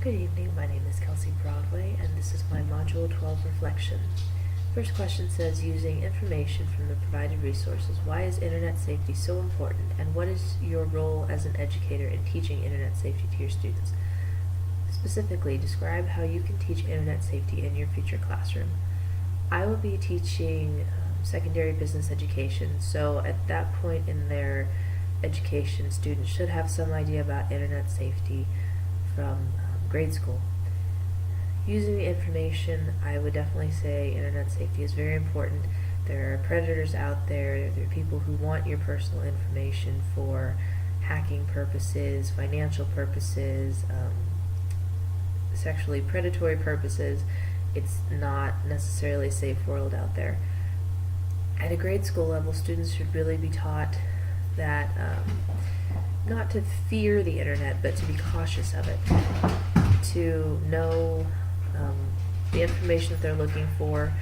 Good evening, my name is Kelsey Broadway, and this is my Module 12 Reflection. First question says, using information from the provided resources, why is internet safety so important, and what is your role as an educator in teaching internet safety to your students? Specifically, describe how you can teach internet safety in your future classroom. I will be teaching secondary business education, so at that point in their education, students should have some idea about internet safety from grade school. Using the information, I would definitely say internet safety is very important. There are predators out there. There are people who want your personal information for hacking purposes, financial purposes, sexually predatory purposes. It's not necessarily a safe world out there. At a grade school level, students should really be taught that not to fear the internet, but to be cautious of it, to know the information that they're looking for,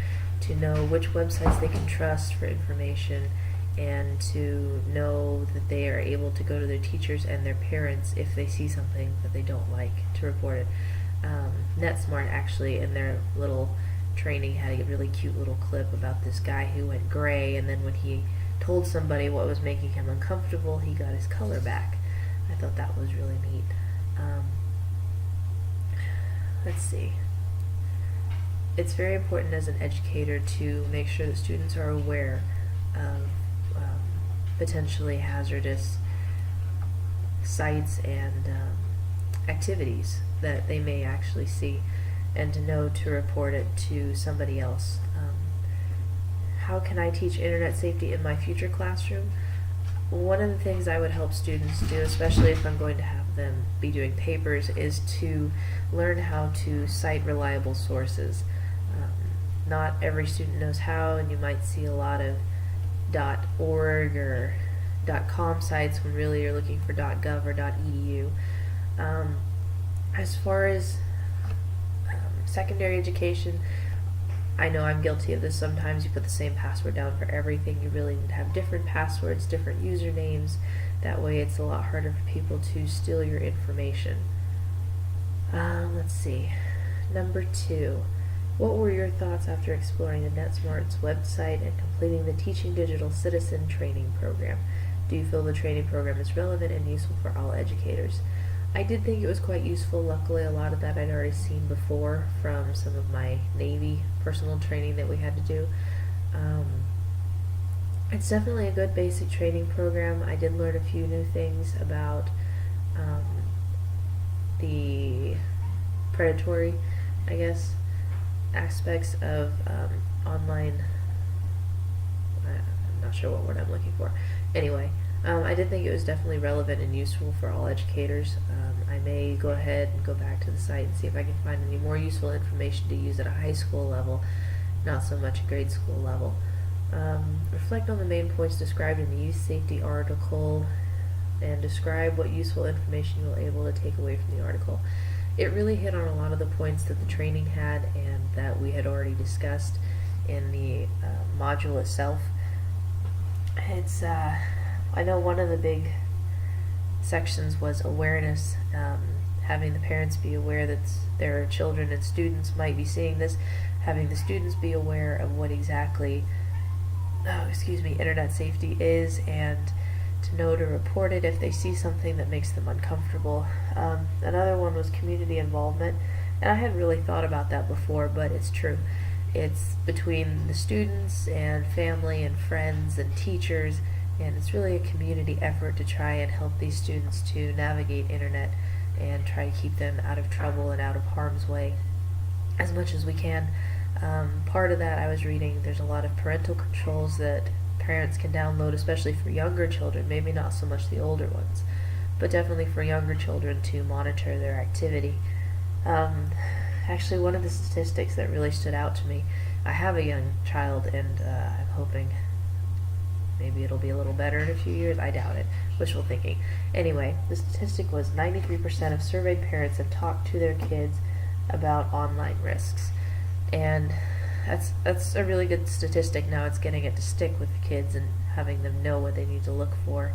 to know which websites they can trust for information, and to know that they are able to go to their teachers and their parents if they see something that they don't like, to report it. NetSmart actually, in their little training, had a really cute little clip about this guy who went gray, and then when he told somebody what was making him uncomfortable, he got his color back. I thought that was really neat. Let's see. It's very important as an educator to make sure that students are aware of potentially hazardous sites and activities that they may actually see, and to know to report it to somebody else. How can I teach internet safety in my future classroom? One of the things I would help students do, especially if I'm going to have them be doing papers, is to learn how to cite reliable sources. Not every student knows how, and you might see a lot of .org or .com sites when really you're looking for .gov or .edu. As far as secondary education, I know I'm guilty of this. Sometimes you put the same password down for everything. You really need to have different passwords, different usernames. That way it's a lot harder for people to steal your information. Let's see. Number 2. What were your thoughts after exploring the NetSmart's website and completing the Teaching Digital Citizen training program? Do you feel the training program is relevant and useful for all educators? I did think it was quite useful. Luckily, a lot of that I'd already seen before from some of my Navy personal training that we had to do. It's definitely a good basic training program. I did learn a few new things about the predatory, I guess, aspects of online. I'm not sure what word I'm looking for. Anyway, I did think it was definitely relevant and useful for all educators. I may go ahead and go back to the site and see if I can find any more useful information to use at a high school level, not so much a grade school level. Reflect on the main points described in the youth safety article and describe what useful information you were able to take away from the article. It really hit on a lot of the points that the training had and that we had already discussed in the module itself. It's I know one of the big sections was awareness, having the parents be aware that their children and students might be seeing this, having the students be aware of what exactly internet safety is, and to know to report it if they see something that makes them uncomfortable. Another one was community involvement, and I hadn't really thought about that before, but it's true. It's between the students and family and friends and teachers, and it's really a community effort to try and help these students to navigate internet and try to keep them out of trouble and out of harm's way as much as we can. Part of that, I was reading, there's a lot of parental controls that parents can download, especially for younger children, maybe not so much the older ones, but definitely for younger children to monitor their activity. Actually, one of the statistics that really stood out to me, I have a young child, and I'm hoping maybe it'll be a little better in a few years. I doubt it. Wishful thinking. Anyway, the statistic was 93% of surveyed parents have talked to their kids about online risks. And that's a really good statistic. Now it's getting it to stick with the kids and having them know what they need to look for,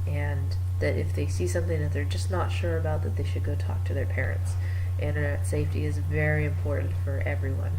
and that if they see something that they're just not sure about, that they should go talk to their parents. Internet safety is very important for everyone.